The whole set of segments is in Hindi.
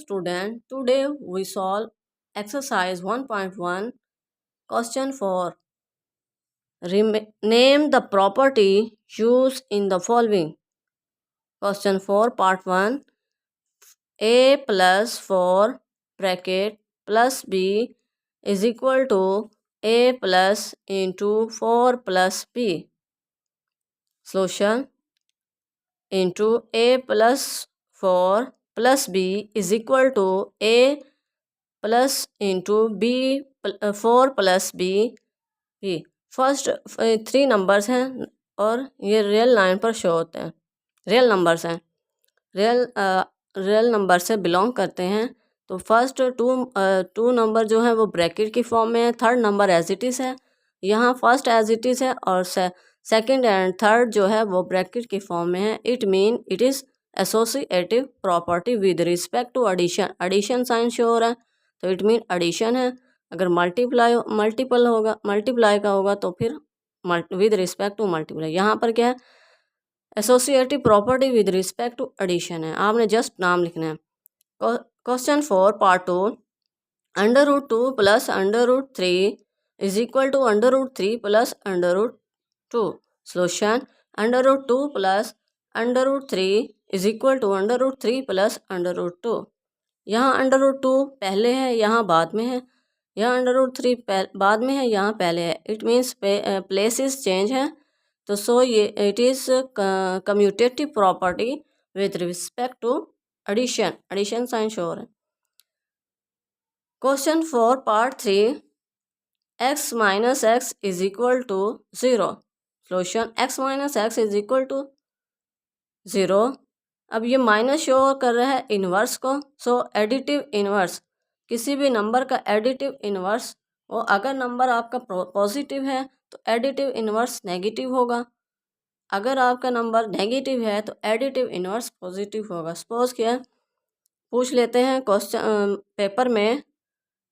Student, today we solve exercise 1.1 question 4. Name the property used in the following. Question 4 part 1. A plus 4 bracket plus B is equal to A plus into 4 plus B. Solution. Into A plus 4 plus B is equal to A plus into B 4 plus B B. First 3 numbers हैं और ये रियल लाइन पर शो होते हैं, रियल नंबर्स हैं, रियल नंबर से बिलोंग करते हैं। तो फर्स्ट टू नंबर जो है वो ब्रैकेट की फॉर्म में है, third number as it is है, यहाँ फर्स्ट एज इट इज़ है और सेकंड एंड थर्ड जो है वो ब्रैकेट की फॉर्म में है। It mean it is associative property with respect to addition. Addition sign show हो रहा है तो इट मीन एडिशन है। अगर मल्टीप्लाई का होगा तो फिर विद रिस्पेक्ट टू मल्टीप्लाई। यहाँ पर क्या है, associative property with respect to addition है, आपने जस्ट नाम लिखना है। Question 4 part 2, under root 2 plus under root 3 is equal to under root 3 plus under root 2। Solution, under root 2 plus under root 3 is equal to under root 3 plus under root 2। यहाँ अंडर रूट 2 पहले है, यहाँ बाद में है, यहाँ अंडर रूट 3 बाद में है, यहाँ पहले है। इट मीन्स प्लेसेस चेंज है, तो सो ये it is commutative property with respect to addition. Addition sign show हो रहा है। Question 4 part 3, x minus x is equal to 0। Solution, x minus x is equal to 0। अब ये माइनस शो कर रहा है इन्वर्स को, सो एडिटिव इन्वर्स, किसी भी नंबर का एडिटिव इन्वर्स, वो अगर नंबर आपका पॉजिटिव है तो एडिटिव इन्वर्स नेगेटिव होगा, अगर आपका नंबर नेगेटिव है तो एडिटिव इन्वर्स पॉजिटिव होगा। सपोज क्या पूछ लेते हैं क्वेश्चन पेपर में,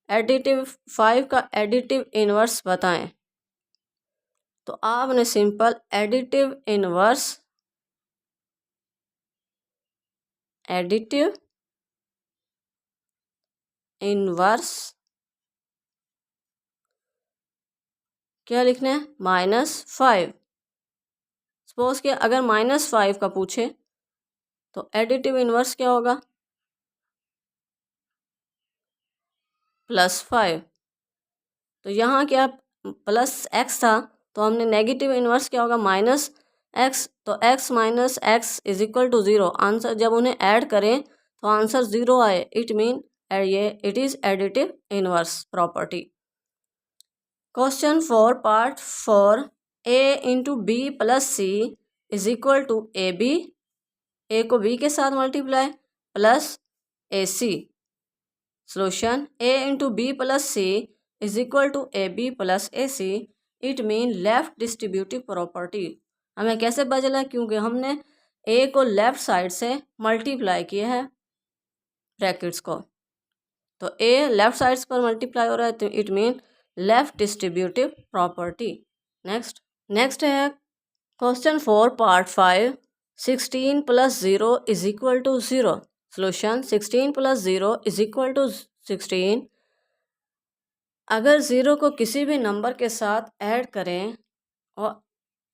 एडिटिव 5 का एडिटिव इन्वर्स बताएं, तो आपने सिंपल एडिटिव इन्वर्स क्या लिखना है, -5। सपोज कि अगर -5 का पूछे तो एडिटिव इन्वर्स क्या होगा, +5। तो यहाँ क्या प्लस x था तो हमने नेगेटिव इन्वर्स क्या होगा, -x, तो x minus x is equal to 0। Answer जब उन्हें ऐड करें तो आंसर 0 आए, इट मीन ये it is additive inverse property. Question 4 part 4, a into B plus C is equal to A B, A को बी के साथ multiply plus A C. Solution, a into B plus C is equal to A B plus A C. It mean left distributive property. हमें कैसे पता चला, क्योंकि हमने a को लेफ्ट साइड से मल्टीप्लाई किया है ब्रैकेट्स को, तो a लेफ्ट साइड्स पर मल्टीप्लाई हो रहा है, तो it mean left distributive property. Next है question 4 part 5, 16 plus 0 is equal to 0। Solution, 16 plus 0 is equal to 16। अगर 0 को किसी भी नंबर के साथ ऐड करें और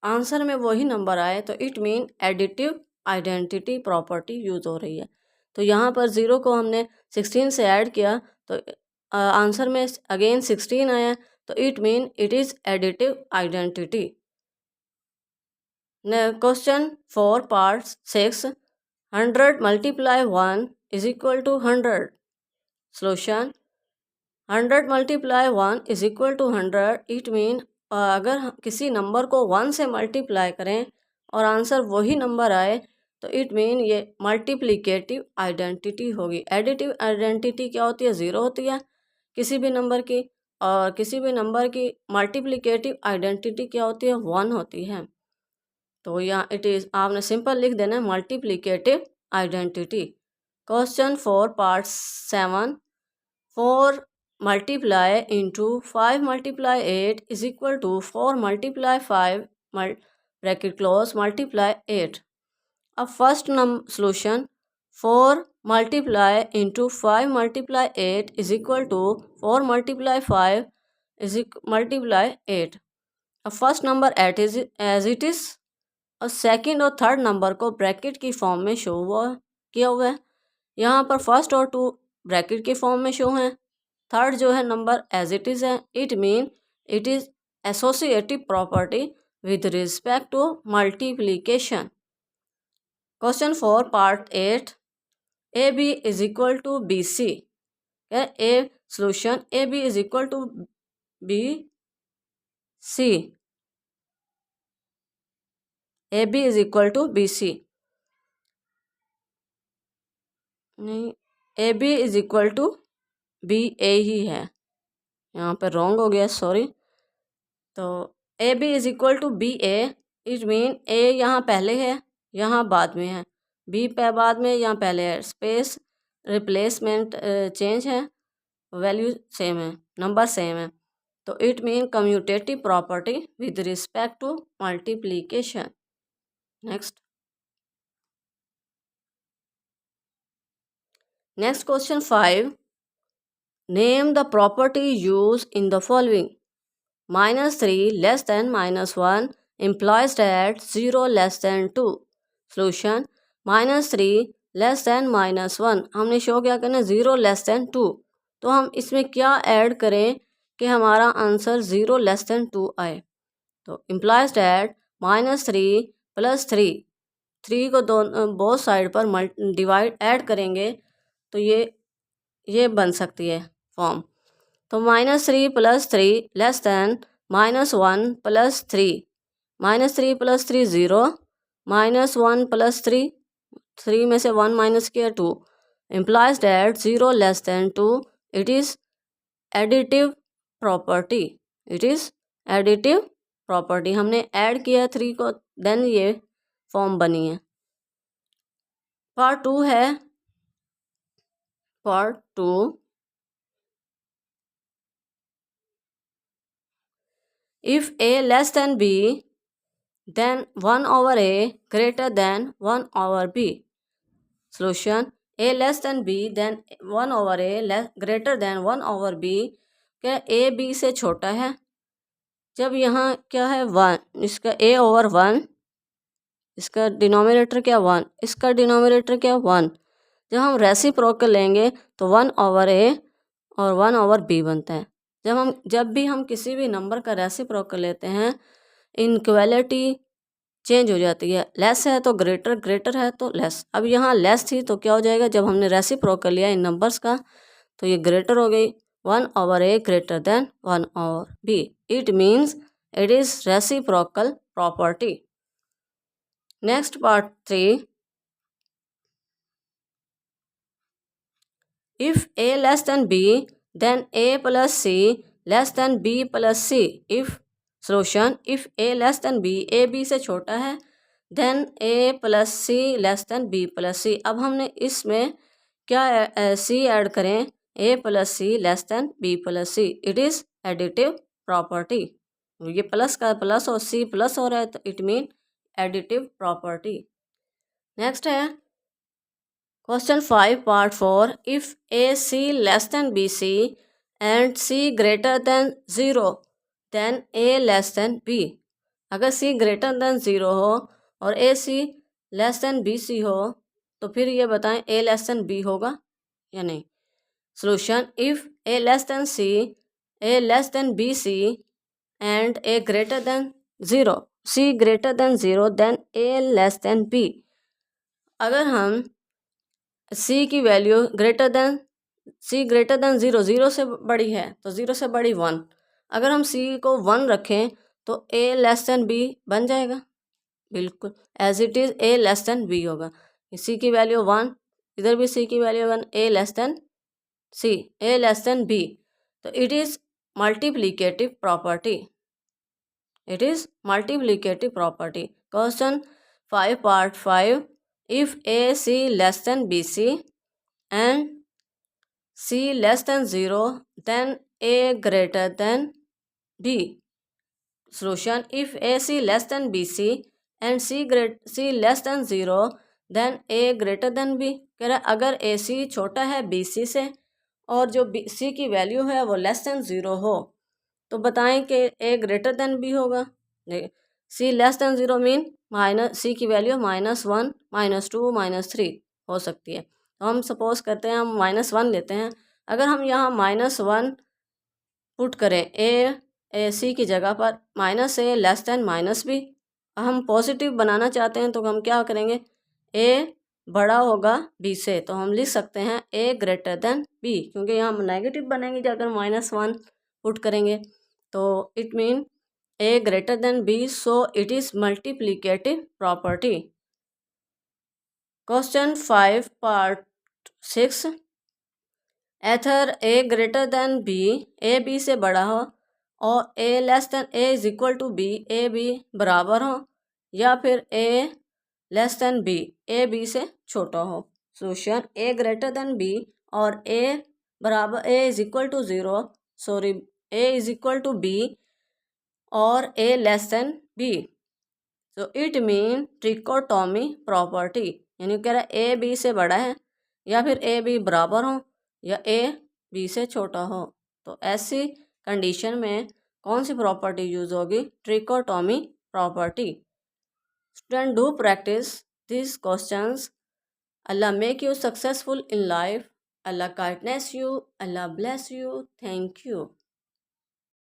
आंसर में वही नंबर आए तो it mean additive identity property use हो रही है। तो यहाँ पर 0 को हमने 16 से ऐड किया तो आंसर में अगेन 16 आया, तो it mean it is additive identity. Question 4 part 6, 100 multiply 1 is equal to 100। Solution, 100 multiply 1 is equal to 100। It mean अगर किसी नंबर को 1 से मल्टीप्लाई करें और आंसर वही नंबर आए तो इट मीन ये मल्टीप्लिकेटिव आइडेंटिटी होगी। एडिटिव आइडेंटिटी क्या होती है, 0 होती है किसी भी नंबर की, और किसी भी नंबर की मल्टीप्लिकेटिव आइडेंटिटी क्या होती है, 1 होती है। तो यहाँ इट इज़, आपने सिंपल लिख देना multiplicative identity. Question 4 part 7, 4 multiply into 5 multiply 8 is equal to 4 multiply 5 bracket close multiply 8। अब first solution, 4 multiply into 5 multiply 8 is equal to 4 multiply 5 is multiply 8. अब first number as it is और सेकंड और थर्ड नंबर को ब्रैकेट की फॉर्म में शो किया हुआ है। यहाँ पर फर्स्ट और टू ब्रैकेट के फॉर्म में शो हैं, थर्ड जो है नंबर एज इट इज़ है। It mean it is associative property with respect to multiplication. Question 4 part 8 A B is equal to B C. A solution A B is equal to B C. A B is equal to B C नहीं, A B is equal to B A ही है, यहाँ पर रॉन्ग हो गया, सॉरी। तो A B is equal to B A, it mean A यहाँ पहले है यहाँ बाद में है, बी पे बाद में यहाँ पहले है, स्पेस रिप्लेसमेंट चेंज है, वैल्यू सेम है, नंबर सेम है। तो it mean commutative property with respect to multiplication. Next question 5, name the property use in the following. -3 less than -1 implies that 0 less than 2. Solution -3 less than -1 हमने शो क्या करना है 0 लेस देन 2। तो हम इसमें क्या ऐड करें कि हमारा आंसर 0 लेस देन 2 आए। तो implies that -3 + 3 को बोथ साइड पर डिवाइड ऐड करेंगे तो ये बन सकती है फॉर्म। तो -3 + 3 लेस देन -1 + 3, -3 + 3 0, -1 + 3, 3 में से 1 माइनस किया 2, implies that 0 less than 2, it is additive property, it is additive property. हमने ऐड किया 3 को, देन ये फॉर्म बनी है। पार्ट 2 है, part 2 if a less than b then 1/a greater than 1/b. Solution a less than b then 1/a greater than 1/b। क्या a b से छोटा है? जब यहाँ क्या है 1, इसका a/1, इसका डिनोमिनेटर क्या 1, इसका डिनोमिनेटर क्या 1। जब हम रेसिप्रोकल लेंगे तो 1/a और 1/b बनता है। जब भी हम किसी भी नंबर का रेसिप्रोकल लेते हैं इनक्वलिटी चेंज हो जाती है, लेस है तो ग्रेटर, ग्रेटर है तो लेस। अब यहाँ लेस थी तो क्या हो जाएगा, जब हमने रेसिप्रोकल लिया इन नंबर्स का तो ये ग्रेटर हो गई, 1/a greater than 1/b। It means it is reciprocal property. Next part 3, if a less than b then a plus c less than b plus c. if solution if a less than b, a b से छोटा है, then a plus c less than b plus c। अब हमने इसमें क्या c ऐड करें, a plus c less than b plus c, it is additive property. ये प्लस का प्लस और c प्लस हो रहा है तो it mean additive property. Next है question 5 part 4, if A C less than B C and C greater than 0 then A less than B. अगर सी ग्रेटर देन 0 हो और A C less than B C हो तो फिर ये बताएं ए लेस देन बी होगा या नहीं। Solution if A less than C, A less than B C and A greater than 0, C greater than 0 then A less than B. अगर हम सी की value greater than zero, zero से बड़ी है तो ज़ीरो से बड़ी 1, अगर हम सी को 1 रखें तो ए लेस देन बी बन जाएगा, बिल्कुल as it is A less than B होगा। सी की वैल्यू 1, इधर भी सी की value 1, A less than C, A less than B. तो it is multiplicative property, it is multiplicative property. Question 5 part 5, if a c less than b c and c less than 0 then a greater than b. Solution if a c less than b c and c less than 0 then A greater than B. कह रहा है अगर ए सी छोटा है बी सी से और जो बी सी की वैल्यू है वो लेस देन 0 हो, तो बताएं कि ए ग्रेटर देन बी होगा। सी लेस देन 0 मीन माइनस सी की वैल्यू -1, -2, -3 हो सकती है। तो हम सपोज करते हैं हम -1 लेते हैं। अगर हम यहाँ -1 पुट करें ए सी की जगह पर -a लेस देन -b, हम पॉजिटिव बनाना चाहते हैं तो हम क्या करेंगे, ए बड़ा होगा बी से, तो हम लिख सकते हैं ए ग्रेटर देन बी, क्योंकि यहाँ हम नेगेटिव बनेंगे जब अगर -1 पुट करेंगे। तो it mean A greater than B, so it is multiplicative property. Question 5 part 6, either A greater than B, A B से बड़ा हो और A less than A is equal to B, A B बराबर हो, या फिर A less than B, A B से छोटा हो। Solution A greater than B और ए बराबर A is equal to 0, sorry A is equal to B और A less than B. So it mean trichotomy property, यानी कह रहा है ए बी से बड़ा है या फिर ए बी बराबर हो या ए बी से छोटा हो। तो ऐसी कंडीशन में कौन सी प्रॉपर्टी यूज होगी, trichotomy property. Student do practice this questions. Allah make you successful in life. Allah kindness you. Allah bless you. Thank you.